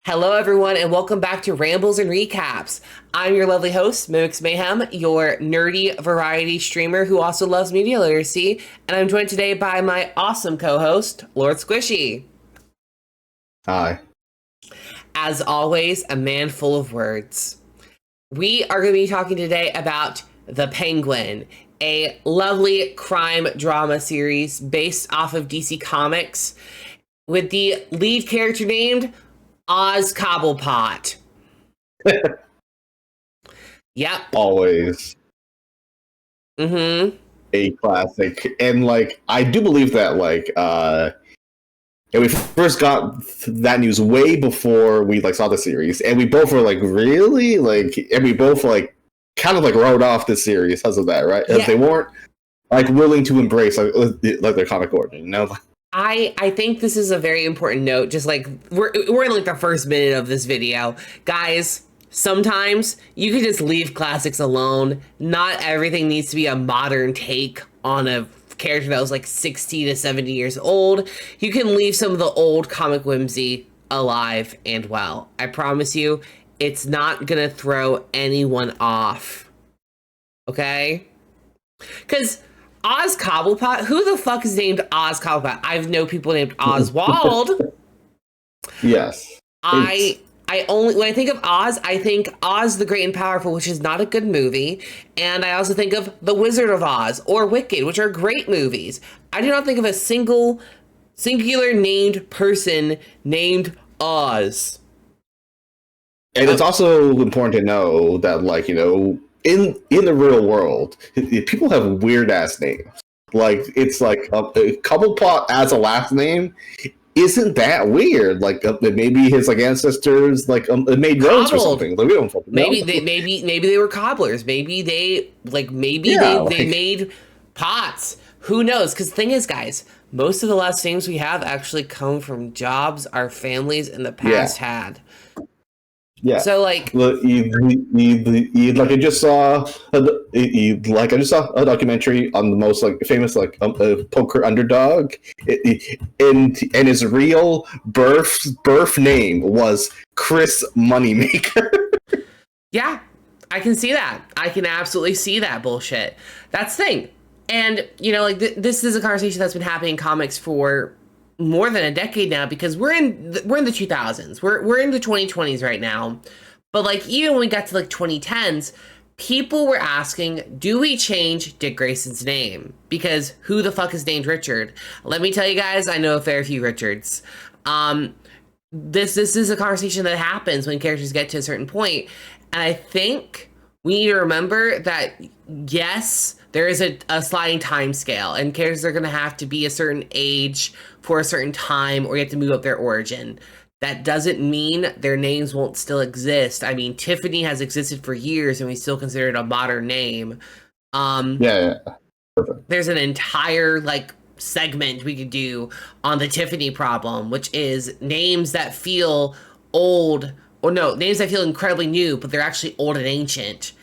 Hello, everyone, and welcome back to Rambles and Recaps. I'm your lovely host, Mimix Mayhem, your nerdy variety streamer who also loves media literacy, and I'm joined today by my awesome co-host, Lord Squishy. Hi. As always, a man full of words. We are going to be talking today about The Penguin, a lovely crime drama series based off of DC Comics with the lead character named Oz Cobblepot. Yep. Always. Mm-hmm. A classic. And I do believe that and we first got that news way before we saw the series, and we both were really? And we both kind of wrote off the series because of that, right? Because they weren't willing to embrace their comic origin, you know? I think this is a very important note. Just we're in the first minute of this video. Guys, sometimes you can just leave classics alone. Not everything needs to be a modern take on a character that was 60 to 70 years old. You can leave some of the old comic whimsy alive and well. I promise you, it's not gonna throw anyone off. Okay? Because Oz Cobblepot? Who the fuck is named Oz Cobblepot? I know people named Oswald. Yes. I only, when I think of Oz, I think Oz the Great and Powerful, which is not a good movie. And I also think of The Wizard of Oz or Wicked, which are great movies. I do not think of a singular named person named Oz. And it's also important to know that, in the real world, people have weird ass names. It's a Cobblepot as a last name isn't that weird. Maybe his ancestors made roads or something. We don't fucking know. Maybe they were cobblers. Maybe they made pots. Who knows? Because the thing is, guys, most of the last names we have actually come from jobs our families in the past had. Yeah. So I just saw a documentary on the most famous poker underdog, and his real birth name was Chris Moneymaker. Yeah, I can see that. I can absolutely see that bullshit. That's the thing. And this is a conversation that's been happening in comics for more than a decade now, because we're in the 2000s. We're in the 2020s right now. But even when we got to 2010s, people were asking, do we change Dick Grayson's name? Because who the fuck is named Richard? Let me tell you guys, I know a fair few Richards. This is a conversation that happens when characters get to a certain point. And I think we need to remember that, yes, there is a sliding time scale, and characters are going to have to be a certain age for a certain time, or you have to move up their origin. That doesn't mean their names won't still exist. I mean, Tiffany has existed for years, and we still consider it a modern name. Yeah. Perfect. There's an entire segment we could do on the Tiffany problem, which is names that feel old, or no, names that feel incredibly new, but they're actually old and ancient.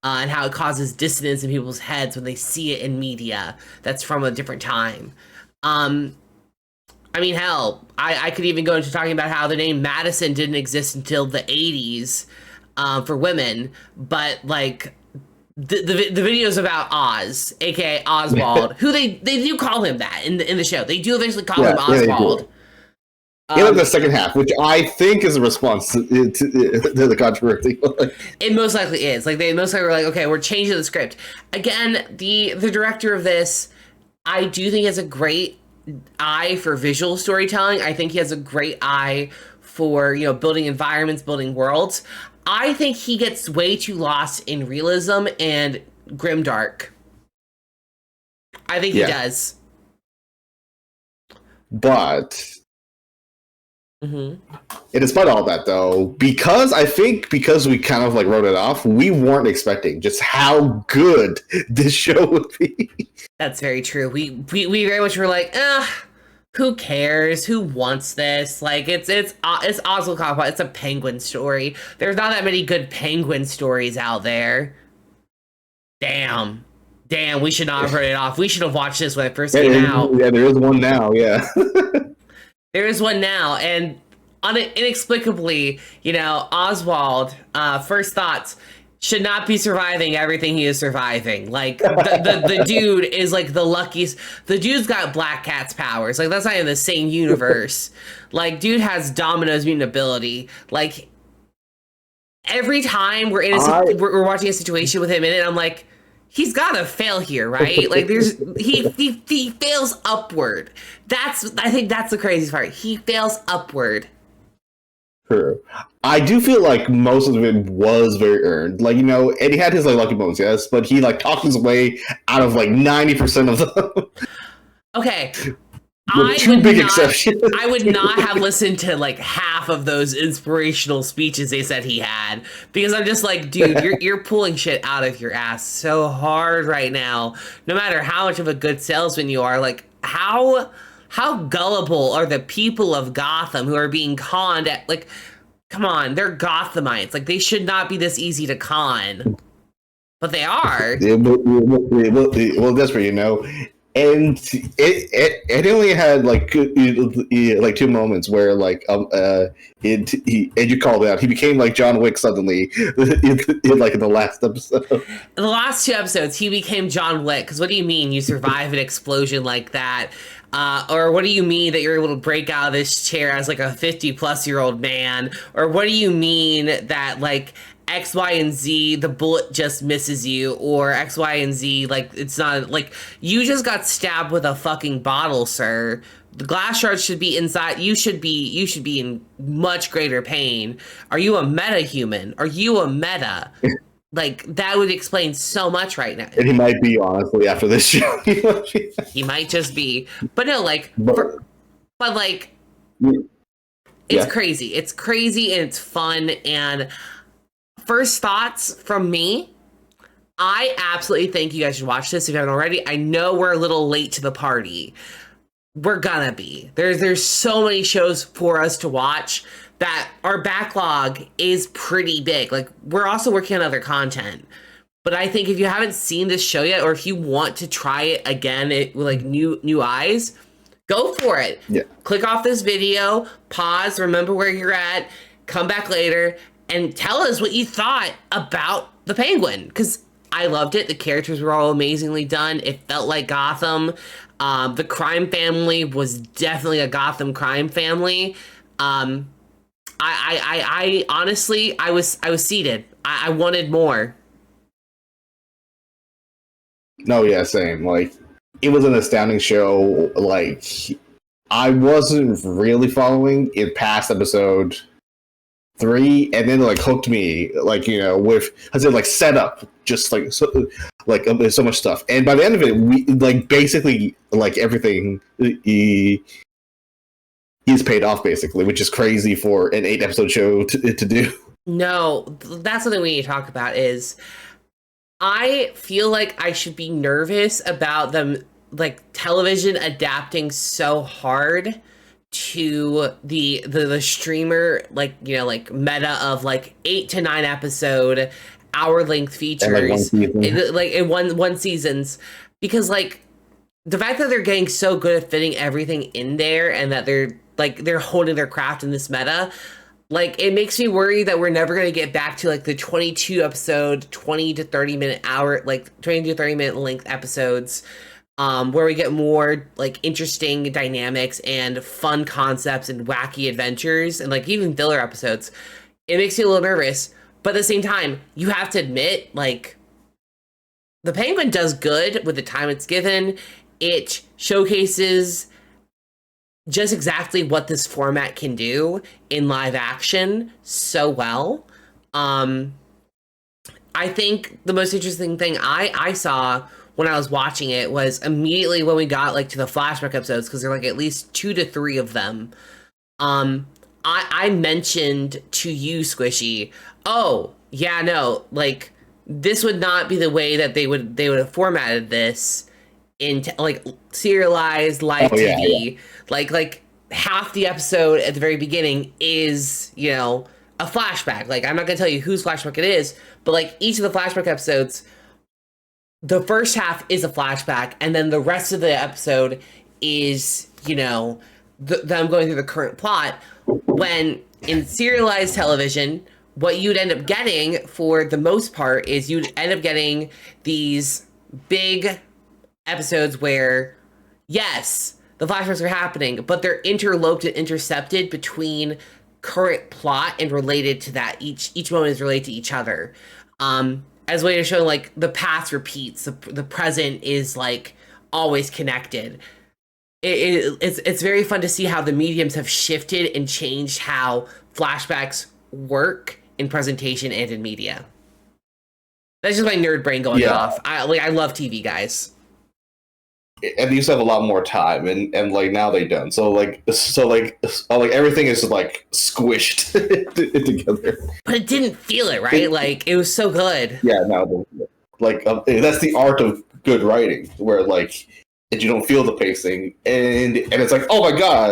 And how it causes dissonance in people's heads when they see it in media that's from a different time. I mean, hell, I could even go into talking about how the name Madison didn't exist until the 80s for women, but the videos about Oz, aka Oswald, who they do call him that in the show. They do eventually call him Oswald. The second half, which I think is a response to the controversy. It most likely is. They most likely were okay, we're changing the script. Again, the director of this, I do think has a great eye for visual storytelling. I think he has a great eye for, building environments, building worlds. I think he gets way too lost in realism and grimdark. I think he does. But... Mm-hmm. And despite all that, though, because we kind of wrote it off, we weren't expecting just how good this show would be. That's very true. We very much were who cares? Who wants this? It's Oswald Cobblepot. It's a penguin story. There's not that many good penguin stories out there. Damn, we should not have written it off. We should have watched this when it first came out. Yeah, there is one now, yeah. There is one now, and inexplicably, Oswald, first thoughts, should not be surviving everything he is surviving. Like, the dude is like the luckiest. The dude's got Black Cat's powers. Like, that's not in the same universe. Like, dude has Domino's mutant ability. Like, every time we're watching a situation with him in it, I'm like, he's gotta fail here, right? Like, he fails upward. I think that's the craziest part. He fails upward. True. I do feel like most of it was very earned. Like, and he had his like lucky moments, yes, but he like talked his way out of like 90% of them. Okay. Exceptions. I would not have listened to like half of those inspirational speeches they said he had, because I'm just like, dude, you're pulling shit out of your ass so hard right now. No matter how much of a good salesman you are, like how gullible are the people of Gotham who are being conned at, like, come on, they're Gothamites. Like, they should not be this easy to con. But they are. Well, that's what And it only had like 2 moments where like and you called it out. He became like John Wick suddenly in the last episode. In the last 2 episodes, he became John Wick. Because what do you mean you survive an explosion like that? Or what do you mean that you're able to break out of this chair as like a 50-plus-year-old man? Or what do you mean that like X, Y, and Z, the bullet just misses you, or X, Y, and Z, like, it's not, like, you just got stabbed with a fucking bottle, sir. The glass shards should be inside. You should be in much greater pain. Are you a meta-human? Are you a meta? Like, that would explain so much right now. And he might be, honestly, after this show. He might just be. But no, like, it's crazy. It's crazy, and it's fun, and first thoughts from me, I absolutely think you guys should watch this if you haven't already. I know we're a little late to the party. We're gonna be. There's so many shows for us to watch that our backlog is pretty big. Like, we're also working on other content. But I think if you haven't seen this show yet, or if you want to try it again with like new eyes, go for it. Yeah. Click off this video, pause, remember where you're at, come back later, and tell us what you thought about the Penguin, because I loved it. The characters were all amazingly done. It felt like Gotham. The crime family was definitely a Gotham crime family. I honestly, I was seated. I wanted more. No, yeah, same. Like, it was an astounding show. Like, I wasn't really following it past episode 3, and then like hooked me, like, with, I said, like, set up just like so much stuff, and by the end of it, we like basically like everything he's paid off basically, which is crazy for an 8-episode show to do. No, that's something we need to talk about. Is I feel like I should be nervous about them, like, television adapting so hard to the streamer, like, like meta of like 8 to 9 episode hour length features, in one seasons, because like the fact that they're getting so good at fitting everything in there, and that they're holding their craft in this meta, like, it makes me worry that we're never going to get back to like the 22 episode 20 to 30 minute length episodes, where we get more like interesting dynamics and fun concepts and wacky adventures, and like even filler episodes. It makes me a little nervous, but at the same time, you have to admit, like, the Penguin does good with the time it's given. It showcases just exactly what this format can do in live action so well. I think the most interesting thing I saw when I was watching it was immediately when we got like to the flashback episodes, because there are like at least 2 to 3 of them. I mentioned to you, Squishy, oh yeah, no, like, this would not be the way that they would have formatted this into like serialized live TV. Yeah. Like half the episode at the very beginning is, a flashback. Like, I'm not gonna tell you whose flashback it is, but like each of the flashback episodes, the first half is a flashback, and then the rest of the episode is, them going through the current plot, when in serialized television, what you'd end up getting for the most part is you'd end up getting these big episodes where, yes, the flashbacks are happening, but they're interloped and intercepted between current plot and related to that. Each moment is related to each other. As a way to show like the past repeats, the present is like always connected. It's very fun to see how the mediums have shifted and changed how flashbacks work in presentation and in media. That's just my nerd brain going off. I love TV, guys. And they used to have a lot more time, and like now they don't. So everything is like squished together. But it didn't feel it, right? Like it was so good. Yeah, no, like that's the art of good writing, where like you don't feel the pacing, and it's like, oh my god,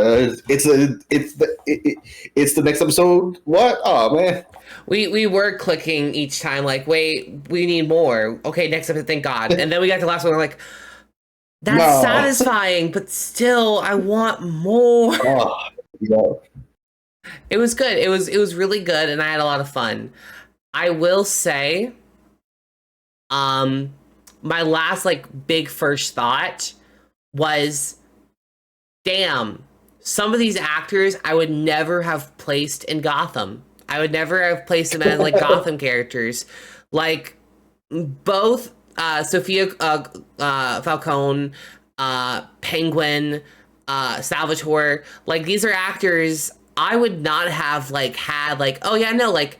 it's the next episode. What? Oh man. We were clicking each time, like, wait, we need more. Okay, next episode, thank God. And then we got to the last one, we're like, that's satisfying, but still, I want more. Oh, yeah. It was good. It was really good, and I had a lot of fun. I will say, my last like big first thought was, damn, some of these actors I would never have placed in Gotham. I would never have placed them as like Gotham characters. Like both Sophia Falcone, Penguin, Salvatore, like these are actors I would not have like had like, oh yeah, no, like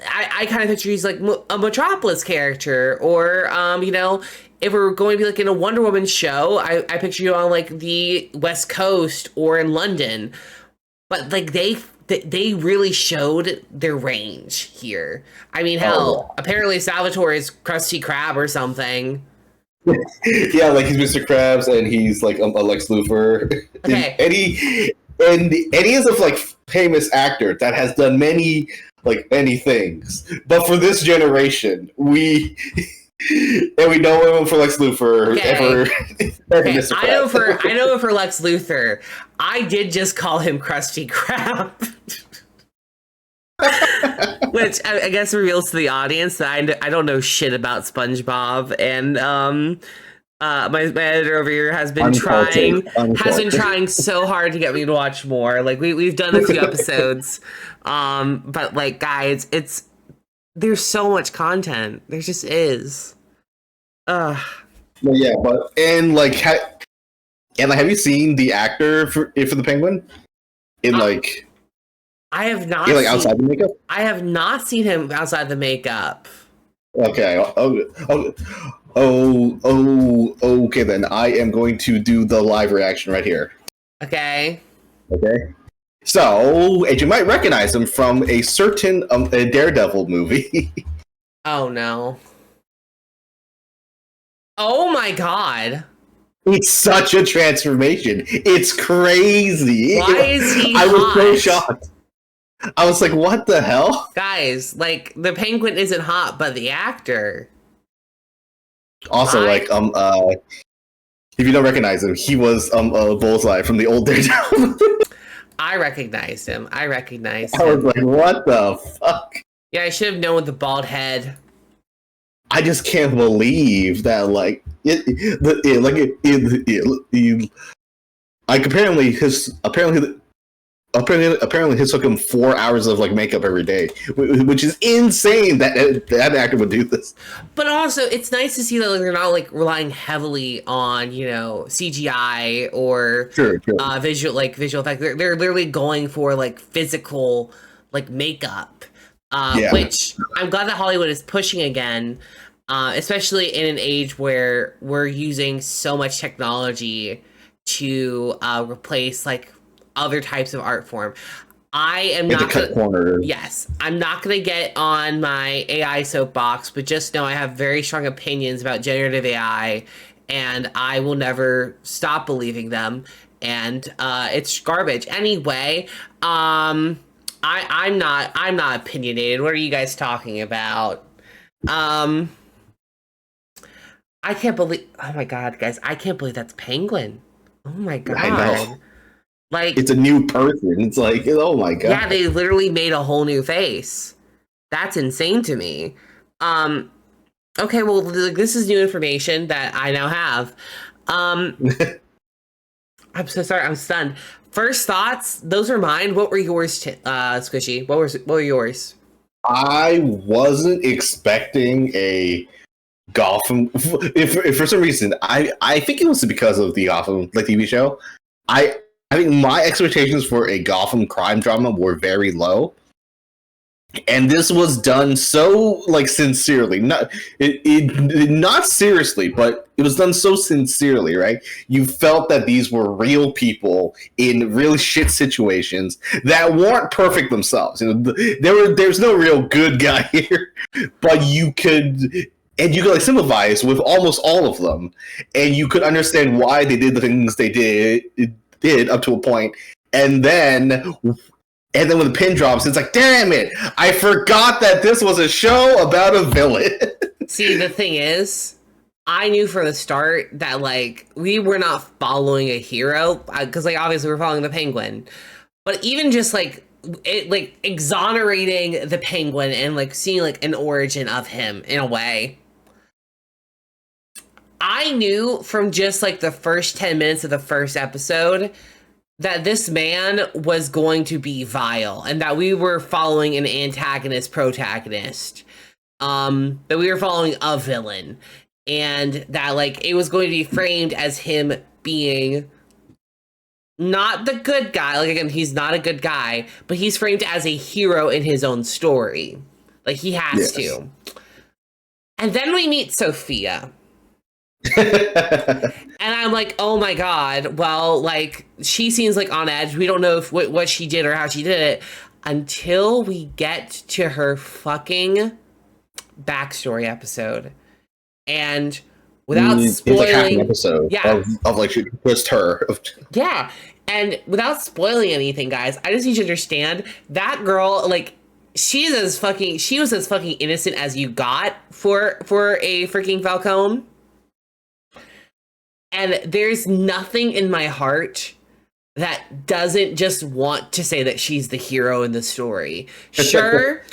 I kind of picture he's like a Metropolis character, or you know, if we're going to be like in a Wonder Woman show, I picture you on like the West Coast or in London. But like they really showed their range here. I mean, hell, apparently Salvatore is Krusty Krab or something. Yeah, like he's Mr. Krabs, and he's like a Lex Luthor. Okay. and he is a like famous actor that has done many things. But for this generation, we know him for Lex Luthor. Okay. I know him for Lex Luthor. I did just call him Krusty Krab. Which I guess reveals to the audience that I don't know shit about SpongeBob, and my editor over here has been trying so hard to get me to watch more. Like we've done a few episodes, but like guys, there's so much content. There just is. Well, yeah, but have you seen the actor for the Penguin? I have not. Outside the makeup. I have not seen him outside the makeup. Okay. Okay. Then I am going to do the live reaction right here. Okay. So, and you might recognize him from a certain a Daredevil movie. Oh no. Oh my god. It's such a transformation. It's crazy. Why is he I was hot? so shocked. I was like, what the hell? Guys, like, the Penguin isn't hot, but the actor. Also, if you don't recognize him, he was Bullseye from the old Daredevil. I recognized him. I was like, what the fuck? Yeah, I should have known with the bald head. I just can't believe that, apparently his took him 4 hours of makeup every day, which is insane that actor would do this. But also, it's nice to see that they're not relying heavily on CGI or visual effects. They're literally going for physical makeup, which I'm glad that Hollywood is pushing again, especially in an age where we're using so much technology to replace other types of art form. I'm not gonna get on my AI soapbox, but just know I have very strong opinions about generative AI, and I will never stop believing them. And it's garbage anyway. I'm not opinionated. What are you guys talking about? I can't believe. Oh my god, guys! I can't believe that's Penguin. Oh my I know. god. Like, It's a new person. It's like, oh my yeah, god. they literally made a whole new face. That's insane to me. Um, okay, well, this is new information that I now have. Um, I'm so sorry, I'm stunned. First thoughts, those are mine. What were yours, Squishy? What were yours? I wasn't expecting a Gotham. If for some reason, I think it was because of the Gotham like TV show. I I think my expectations for a Gotham crime drama were very low, and this was done so like sincerely, not seriously, but it was done so sincerely, right? You felt that these were real people in really shit situations that weren't perfect themselves. You know, there's no real good guy here, but you could. And you could like sympathize with almost all of them, and you could understand why they did the things they did up to a point, and then when the pin drops, it's like, damn it! I forgot that this was a show about a villain. See, the thing is, I knew from the start that like we were not following a hero because like obviously we're following the Penguin, but even just like it like exonerating the Penguin and like seeing like an origin of him in a way. I knew from just like the first 10 minutes of the first episode that this man was going to be vile and that we were following an antagonist protagonist, that we were following a villain, and that like it was going to be framed as him being not the good guy. Like again, he's not a good guy, but he's framed as a hero in his own story, like he has to. And then we meet Sophia. And I'm like, oh my god, well, like, she seems like on edge. We don't know if what she did or how she did it until we get to her fucking backstory episode. And without spoiling... It's like half an episode of like, she twist her. Yeah, and without spoiling anything, guys, I just need you to understand, that girl, like, she was as fucking innocent as you got for a freaking Falcone. And there's nothing in my heart that doesn't just want to say that she's the hero in the story. Sure,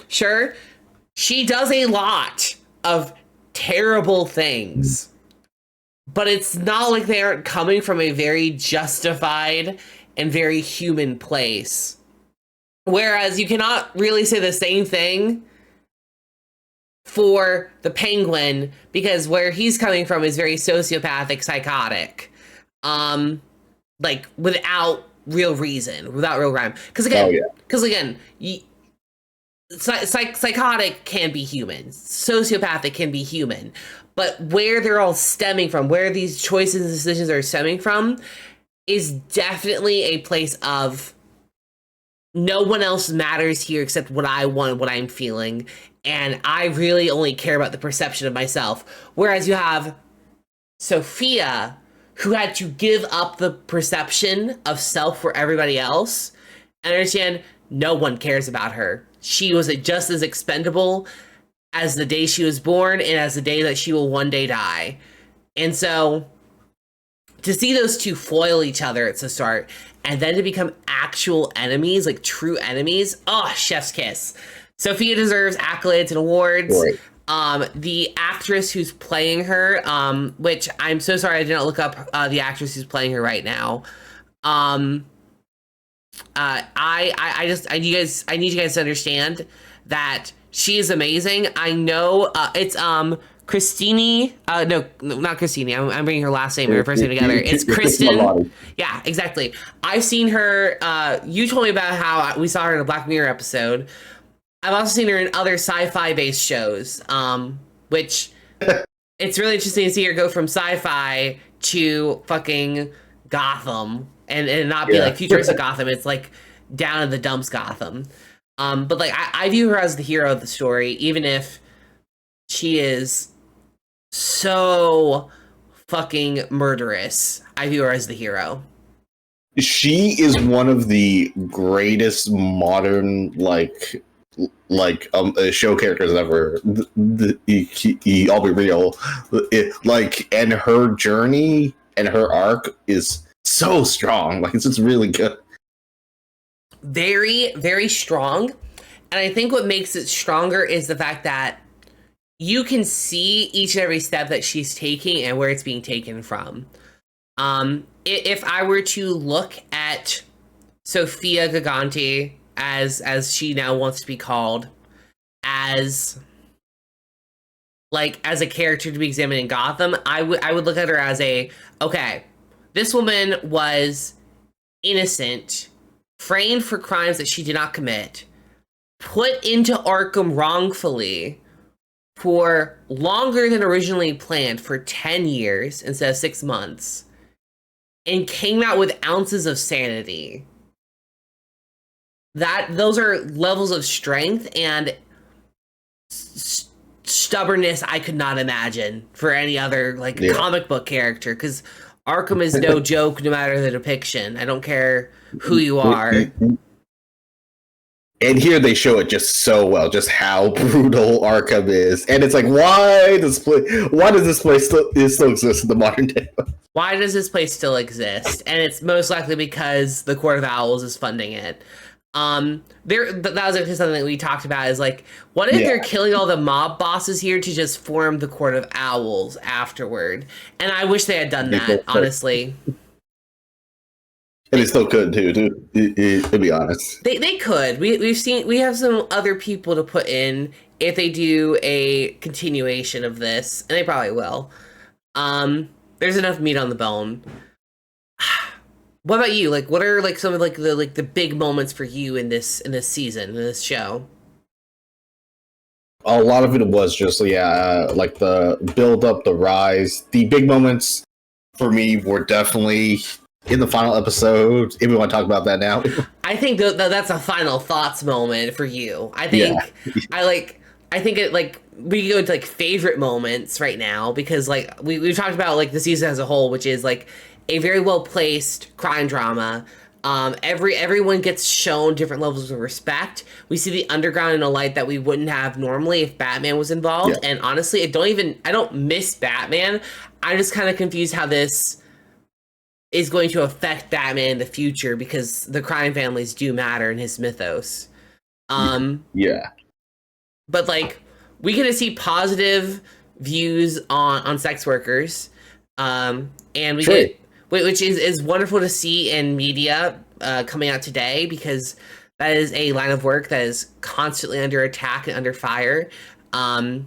she does a lot of terrible things, but it's not like they aren't coming from a very justified and very human place. Whereas you cannot really say the same thing for the Penguin, because where he's coming from is very sociopathic, psychotic, like without real reason, without real rhyme. Because again, psychotic can be human, sociopathic can be human, but where they're all stemming from, where these choices and decisions are stemming from, is definitely a place of no one else matters here except what I want, what I'm feeling. And I really only care about the perception of myself. Whereas you have Sophia, who had to give up the perception of self for everybody else. And understand, no one cares about her. She was just as expendable as the day she was born and as the day that she will one day die. And so to see those two foil each other at the start, and then to become actual enemies, like true enemies, oh, chef's kiss. Sophia deserves accolades and awards. Right. The actress who's playing her, which I'm so sorry I did not look up the actress who's playing her right now. I need you guys to understand that she is amazing. I know it's Christine. No, not Christine. I'm bringing her last name and her first name together. It's Kristen. Yeah, exactly. I've seen her. You told me about how we saw her in a Black Mirror episode. I've also seen her in other sci-fi based shows, which it's really interesting to see her go from sci-fi to fucking Gotham and not be like futuristic Gotham. It's like down in the dumps Gotham. But like I view her as the hero of the story, even if she is so fucking murderous. I view her as the hero. She is one of the greatest modern show characters ever. I'll be real. And her journey and her arc is so strong. Like, it's just really good. Very, very strong. And I think what makes it stronger is the fact that you can see each and every step that she's taking and where it's being taken from. If I were to look at Sofia Gigante, as she now wants to be called, as a character to be examined in Gotham, I would look at her as okay, this woman was innocent, framed for crimes that she did not commit, put into Arkham wrongfully for longer than originally planned, for 10 years instead of 6 months, and came out with ounces of sanity. Those are levels of strength and stubbornness I could not imagine for any other comic book character, because Arkham is no joke, no matter the depiction. I don't care who you are. And here they show it just so well, just how brutal Arkham is. And it's like, why does this place still exist in the modern day? Why does this place still exist? And it's most likely because the Court of Owls is funding it. That was actually something that we talked about, is like, what if they're killing all the mob bosses here to just form the Court of Owls afterward? And I wish they had done that, honestly. And they still could too, to be honest. They could. We have some other people to put in if they do a continuation of this, and they probably will. There's enough meat on the bone. What about you? Like, what are some of the big moments for you in this season, in this show? A lot of it was just like the build up, the rise. The big moments for me were definitely in the final episode. If we want to talk about that now, I think that's a final thoughts moment for you. I think I think it we go into favorite moments right now, because we've talked about the season as a whole, which is a very well placed crime drama. Everyone gets shown different levels of respect. We see the underground in a light that we wouldn't have normally if Batman was involved. And honestly, I don't miss Batman. I'm just kind of confused how this is going to affect Batman in the future, because the crime families do matter in his mythos. But we get to see positive views on sex workers, and we get, which is wonderful to see in media coming out today, because that is a line of work that is constantly under attack and under fire. And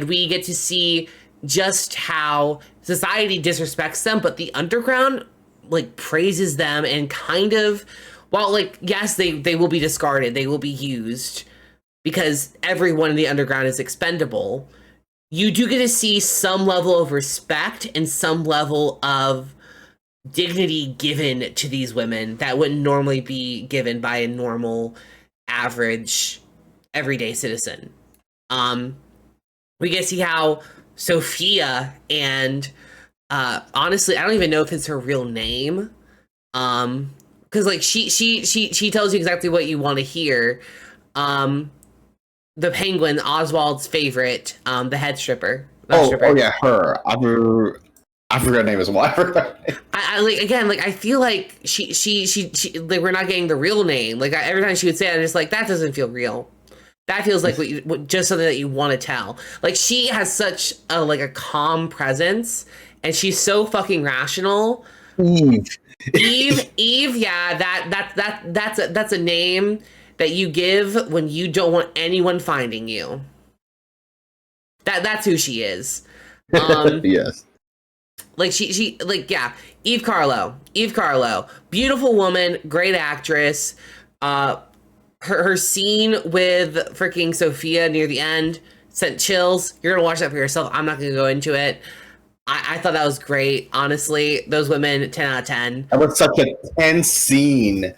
we get to see just how society disrespects them, but the underground praises them, and kind of, while yes, they will be discarded, they will be used, because everyone in the underground is expendable. You do get to see some level of respect and some level of dignity given to these women that wouldn't normally be given by a normal, average, everyday citizen. We get to see how Sophia, and honestly, I don't even know if it's her real name, because she tells you exactly what you want to hear. The Penguin, Oswald's favorite, the head stripper. Her. I forgot her name as well. I feel like she we're not getting the real name. Every time she would say it, I'm just that doesn't feel real. That feels like just something that you want to tell. She has such a calm presence, and she's so fucking rational. Eve, yeah, that's a name that you give when you don't want anyone finding you. That's who she is. Yes. Eve Carlo, beautiful woman, great actress. Her scene with freaking Sophia near the end sent chills. You're gonna watch that for yourself. I'm not gonna go into it. I thought that was great. Honestly, those women, 10 out of 10. That was such a tense scene.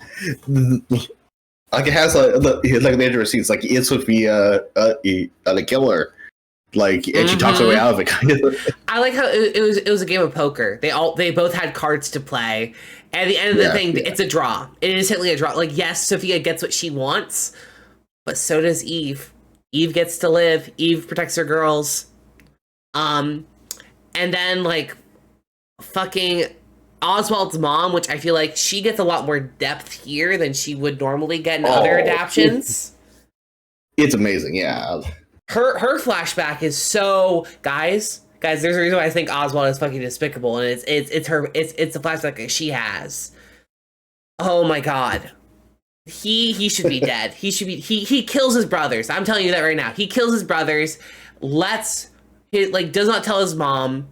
It has the major scenes. Is Sophia the killer? And she talks her way out of it. Kind of. I like how it was a game of poker. They both had cards to play. At the end of the thing, it's a draw. It is simply a draw. Yes, Sophia gets what she wants, but so does Eve. Eve gets to live. Eve protects her girls. And then fucking Oswald's mom, which I feel like she gets a lot more depth here than she would normally get in Oh, other adaptions. It's amazing, yeah. Her flashback is so guys. There's a reason why I think Oswald is fucking despicable, and it's the flashback that she has. Oh my god. He should be dead. He kills his brothers. I'm telling you that right now. He kills his brothers, does not tell his mom.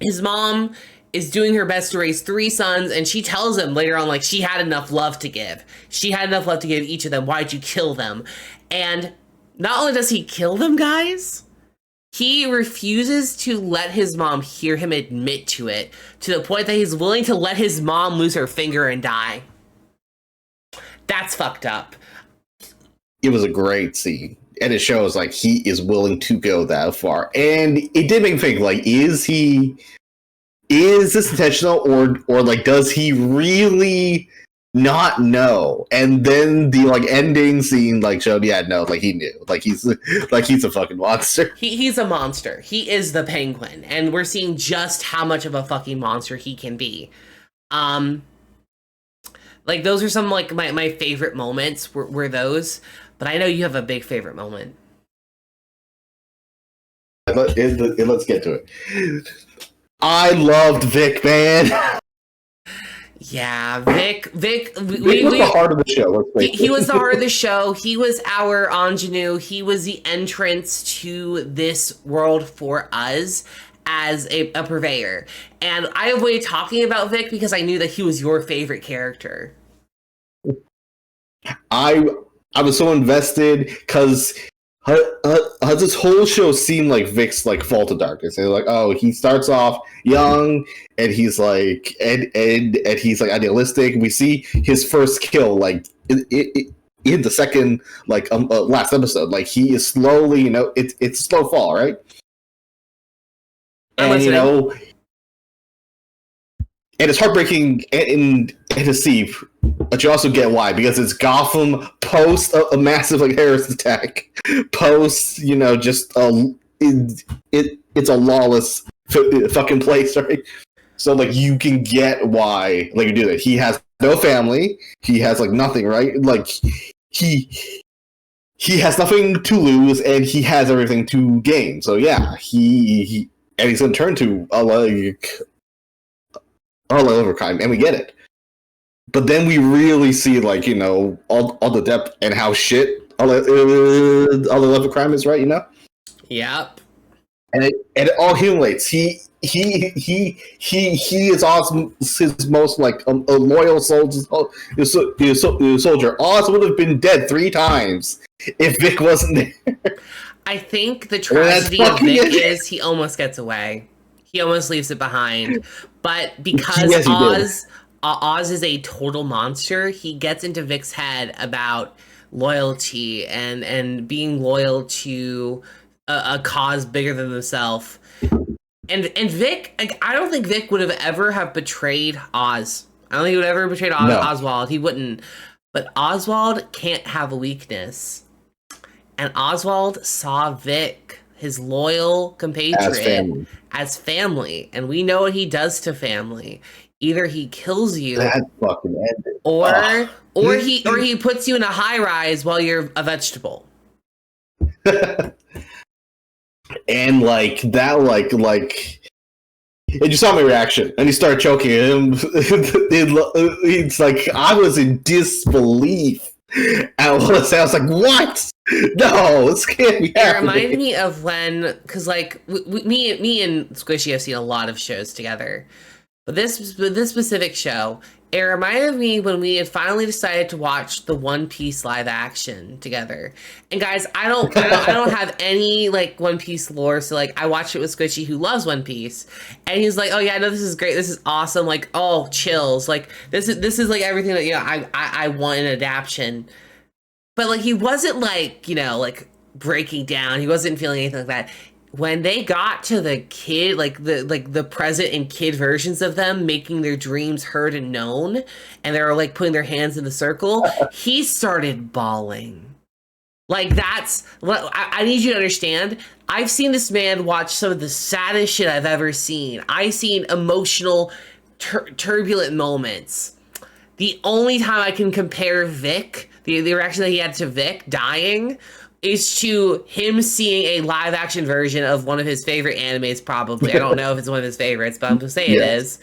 His mom is doing her best to raise 3 sons, and she tells him later on, like, she had enough love to give. She had enough love to give each of them. Why'd you kill them? And not only does he kill them, guys, he refuses to let his mom hear him admit to it, to the point that he's willing to let his mom lose her finger and die. That's fucked up. It was a great scene. And it shows, like, he is willing to go that far. And it did make me think, like, is this intentional, or like, does he really not know? And then the, like, ending scene, like, showed, yeah, no, like, he knew. Like, he's a fucking monster. He's a monster. He is the Penguin. And we're seeing just how much of a fucking monster he can be. Like, those are some, like, my favorite moments were those. But I know you have a big favorite moment. Let's get to it. I loved Vic, man. Yeah, Vic. Vic was the heart of the show. He was the heart of the show. He was our ingenue. He was the entrance to this world for us as a purveyor. And I avoided talking about Vic because I knew that he was your favorite character. I was so invested because this whole show seemed like Vic's, like, Fault of Darkness. And like, oh, he starts off young, and he's like, and he's like idealistic. We see his first kill, like, in the second, like, last episode. Like, he is slowly, it's a slow fall, right? And and it's heartbreaking and to see, but you also get why, because it's Gotham post a massive, like, terrorist attack, post, just it's a lawless fucking place, right? So, like, you can get why, like, you do that. He has no family, he has, like, nothing, right? Like, he has nothing to lose, and he has everything to gain. So yeah, he's gonna turn to all over crime, and we get it. But then we really see, like, all the depth and how shit all the level crime is, right? Yep. And it all accumulates. He is his most, like, a loyal soldier. Oz would have been dead 3 times if Vic wasn't there. I think the tragedy of Vic is he almost gets away. He almost leaves it behind. But because Oz is a total monster, he gets into Vic's head about loyalty and being loyal to a cause bigger than himself. And Vic, like, I don't think Vic would have ever have betrayed Oz. I don't think he would have ever betrayed Oswald. He wouldn't. But Oswald can't have a weakness. And Oswald saw Vic, his loyal compatriot, as family. And we know what he does to family. Either he kills you, that fucking ended. or he puts you in a high rise while you're a vegetable. And, like, that, like, and you saw my reaction, and he started choking him. It's like I was in disbelief. And I was like, what? No, this can't be happening. It reminded me of when, because, like, me and Squishy have seen a lot of shows together. But this specific show, it reminded me when we had finally decided to watch the One Piece live action together. And guys, I don't have any, like, One Piece lore, so, like, I watched it with Squishy, who loves One Piece, and he's like, oh yeah, no, this is great, this is awesome, like, oh, chills, like, this is like everything that I want in adaptation. But, like, he wasn't, like, like, breaking down. He wasn't feeling anything like that. When they got to the kid, like the present and kid versions of them making their dreams heard and known, and they were, like, putting their hands in the circle, he started bawling. Like, that's what I need you to understand. I've seen this man watch some of the saddest shit I've ever seen. I've seen emotional turbulent moments. The only time I can compare Vic, the reaction that he had to Vic dying, is to him seeing a live action version of one of his favorite animes, probably. I don't know if it's one of his favorites, but I'm going to say it is.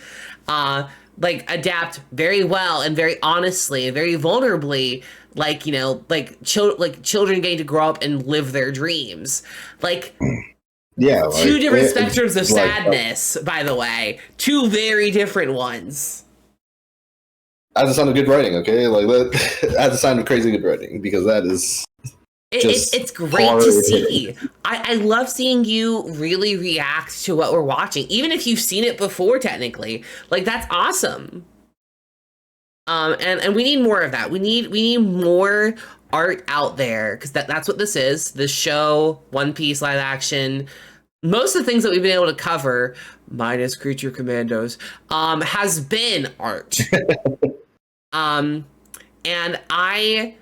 Like, adapt very well and very honestly and very vulnerably, like, you know, like children getting to grow up and live their dreams. Like, yeah, like, two different spectrums of sadness, by the way. Two very different ones. That's a sign of good writing, okay? Like, that's a sign of crazy good writing, because that is... It's great to see. I love seeing you really react to what we're watching, even if you've seen it before, technically. Like, that's awesome. And we need more of that. We need more art out there, because that's what this is. This show, One Piece live action, most of the things that we've been able to cover, minus Creature Commandos, has been art. And I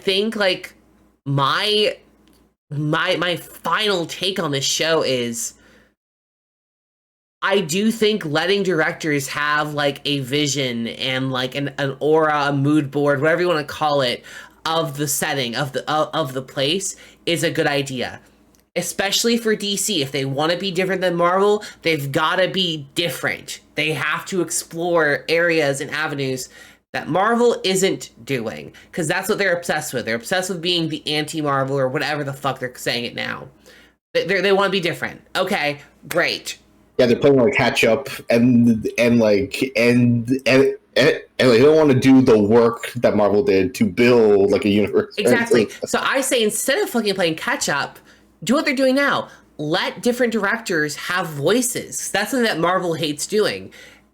think, like, my final take on this show is, I do think letting directors have, like, a vision and, like, an aura, a mood board, whatever you want to call it, of the setting, of the place, is a good idea. Especially for DC. If they want to be different than Marvel, they've got to be different. They have to explore areas and avenues that Marvel isn't doing, because that's what they're obsessed with. They're obsessed with being the anti-Marvel, or whatever the fuck they're saying it now. They want to be different. Okay, great. Yeah, they're playing like catch up, and they don't want to do the work that Marvel did to build like a universe. Exactly. So I say, instead of fucking playing catch up, do what they're doing now. Let different directors have voices. That's something that Marvel hates doing.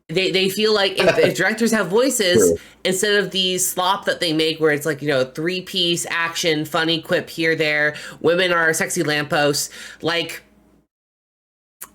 They feel like if directors have voices, sure, instead of the slop that they make where it's like, you know, 3-piece action, funny quip here, there, women are sexy lampposts. Like,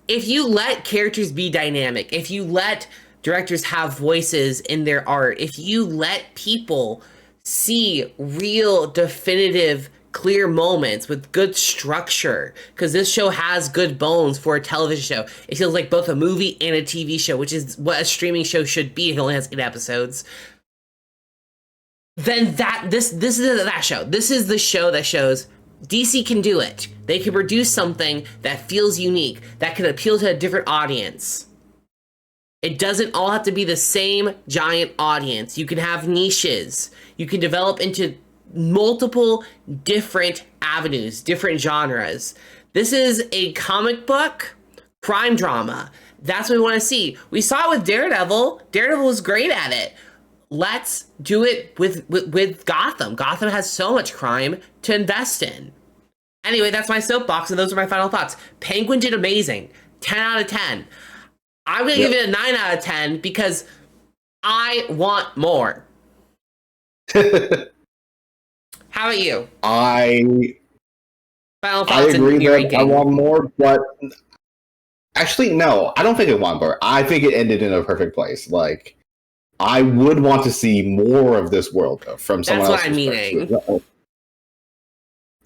if you let characters be dynamic, if you let directors have voices in their art, if you let people see real, definitive, clear moments with good structure, because this show has good bones for a television show. It feels like both a movie and a TV show, which is what a streaming show should be. It only has 8 episodes. Then this is that show. This is the show that shows DC can do it. They can produce something that feels unique, that can appeal to a different audience. It doesn't all have to be the same giant audience. You can have niches. You can develop into multiple different avenues, different genres. This is a comic book crime drama. That's what we want to see. We saw it with Daredevil. Daredevil was great at it. Let's do it with Gotham. Gotham has so much crime to invest in. Anyway, that's my soapbox, and those are my final thoughts. Penguin did amazing. 10 out of 10. I'm going to give it a 9 out of 10 because I want more. How about you? I thoughts agree that I want more, but actually, no, I don't think I want more. I think it ended in a perfect place. Like, I would want to see more of this world, though, from someone else. That's what I'm meaning.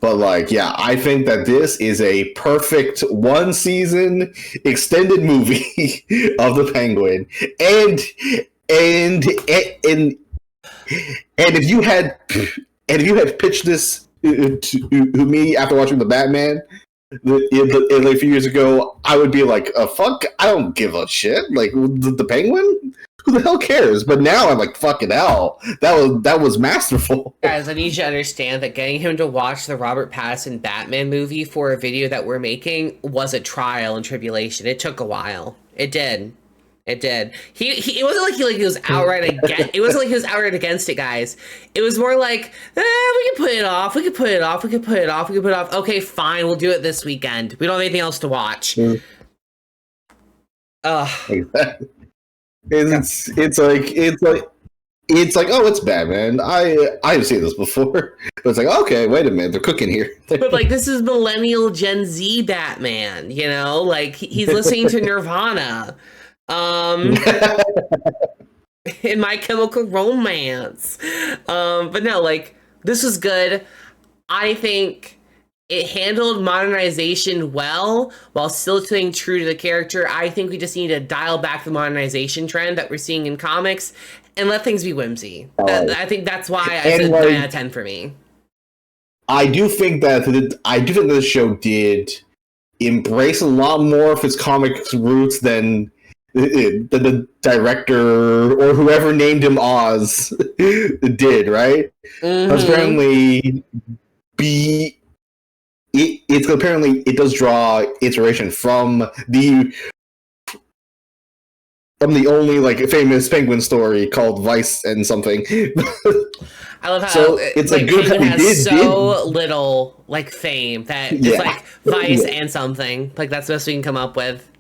But, like, yeah, I think that this is a perfect 1-season extended movie of the Penguin, and if you had pitched this to me after watching the Batman like a few years ago, I would be like, fuck, I don't give a shit. Like, the Penguin? Who the hell cares? But now I'm like, fucking hell, that was masterful. Guys, I need you to understand that getting him to watch the Robert Pattinson Batman movie for a video that we're making was a trial and tribulation. It took a while. It did. It did. It wasn't like he was outright against. It wasn't like he was outright against it, guys. It was more like, we can put it off. We can put it off. We can put it off. We can put it off. Okay, fine. We'll do it this weekend. We don't have anything else to watch. Exactly. It's like, oh, it's Batman. I've seen this before. But it's like, okay, wait a minute, they're cooking here. But like, this is millennial Gen Z Batman. You know, like he's listening to Nirvana. In My Chemical Romance. But no, like, this was good. I think it handled modernization well while still staying true to the character. I think we just need to dial back the modernization trend that we're seeing in comics and let things be whimsy. I think that's why I said 9 out of 10 for me. I do think that this show did embrace a lot more of its comics roots than the director or whoever named him Oz did, right? Because apparently, it does draw inspiration from the only like famous penguin story called Vice and something. I love how so it's like, good Penguin has so little like fame that it's like Vice and something. Like that's the best we can come up with.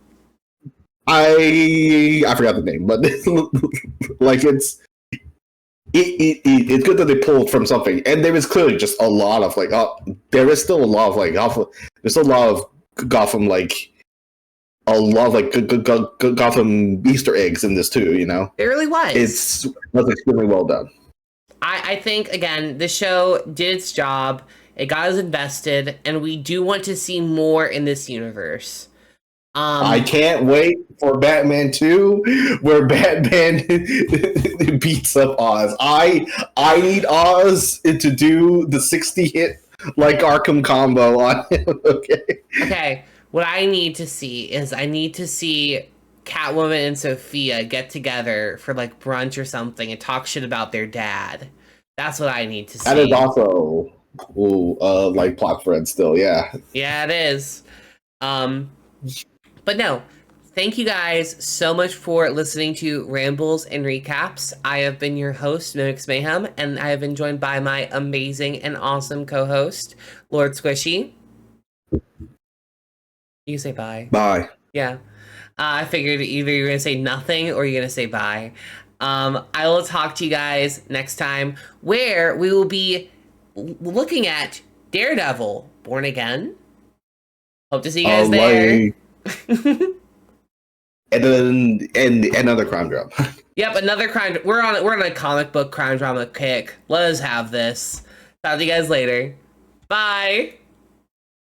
I forgot the name, but like it's good that they pulled from something, and there is clearly just a lot of like there is still a lot of like there's still a lot of Gotham like a lot of like Gotham Easter eggs in this too. You know, it really was. It's extremely well done. I think again the show did its job. It got us invested, and we do want to see more in this universe. I can't wait for Batman 2, where Batman beats up Oz. I need Oz to do the 60 hit like Arkham combo on him. Okay. What I need to see is Catwoman and Sophia get together for like brunch or something and talk shit about their dad. That's what I need to see. That is also like plot thread still, yeah. Yeah, it is. But no, thank you guys so much for listening to Rambles and Recaps. I have been your host, Mimix Mayhem, and I have been joined by my amazing and awesome co-host, Lord Squishy. You say bye. Bye. Yeah. I figured either you're going to say nothing or you're going to say bye. I will talk to you guys next time, where we will be looking at DareDevil Born Again. Hope to see you guys there. and another crime drama. Yep, another crime. We're on a comic book crime drama kick. Let us have this. Talk to you guys later. Bye.